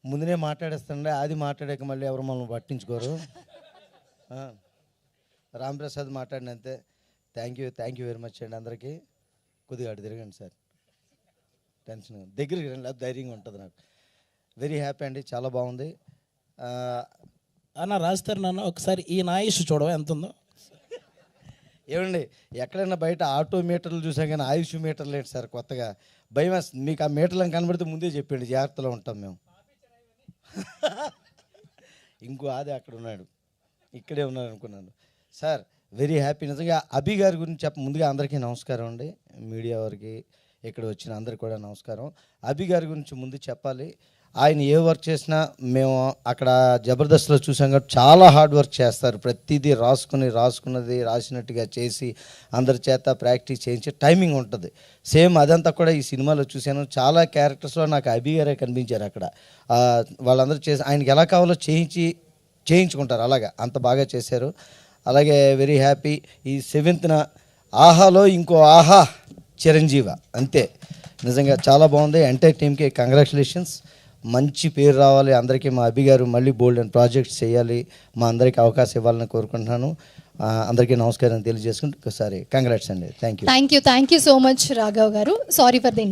ముందునే మాట్లాడేస్తానండి, అది మాట్లాడాక మళ్ళీ ఎవరు మనల్ని పట్టించుకోరు. రాంప్రసాద్ మాట్లాడినంతే. థ్యాంక్ యూ వెరీ మచ్ అండి అందరికీ. కొద్దిగా అటు తిరగండి సార్, టెన్షన్ దగ్గరికి రండి, అది ధైర్యంగా ఉంటుంది నాకు. వెరీ హ్యాపీ అండి, చాలా బాగుంది. అన్న రాస్తారు నాన్న ఒకసారి ఈ ఆయుష్ చూడవా ఎంత ఉందో. ఏమండి ఎక్కడైనా బయట ఆటో మీటర్లు చూసాం కానీ ఆయుష్ మీటర్లు ఏంటి సార్ కొత్తగా? భయం వేస్తుంది. మీకు ఆ మీటర్లను కనబడితే ముందే చెప్పండి, జాగ్రత్తలో ఉంటాం మేము. ఇంకో అది అక్కడ ఉన్నాడు, ఇక్కడే ఉన్నాడు అనుకున్నాను. Sir very happy. నిజంగా అభి గారి గురించి ముందుగా అందరికీ నమస్కారం అండి, మీడియా వారికి ఇక్కడ వచ్చిన అందరికీ కూడా నమస్కారం. అభి గారి గురించి ముందు చెప్పాలి. ఆయన ఏ వర్క్ చేసినా మేము అక్కడ జబర్దస్త్లో చూసాం కాబట్టి చాలా హార్డ్ వర్క్ చేస్తారు. ప్రతిదీ రాసుకున్నది రాసినట్టుగా చేసి అందరి చేత ప్రాక్టీస్ చేయించి టైమింగ్ ఉంటుంది. సేమ్ అదంతా కూడా ఈ సినిమాలో చూశాను. చాలా క్యారెక్టర్స్లో నాకు అభి గారే కనిపించారు అక్కడ. వాళ్ళందరూ చేసి ఆయనకి ఎలా కావాలో చేయించుకుంటారు, అలాగా అంత బాగా చేశారు. అలాగే వెరీ హ్యాపీ. ఈ 7th ఆహాలో ఇంకో ఆహా చిరంజీవ అంతే. నిజంగా చాలా బాగుంది. ఎంటైర్ టీమ్కి కంగ్రాచులేషన్స్. మంచి పేరు రావాలి అందరికీ. మా అభి గారు మళ్ళీ బోల్డ్ అండ్ ప్రాజెక్ట్స్ చేయాలి, మా అందరికీ అవకాశం ఇవ్వాలని కోరుకుంటున్నాను. అందరికీ నమస్కారం తెలియజేసుకుంటూ ఒకసారి కంగ్రాట్స్ అండి. Thank you so much Raghav గారు. Sorry for the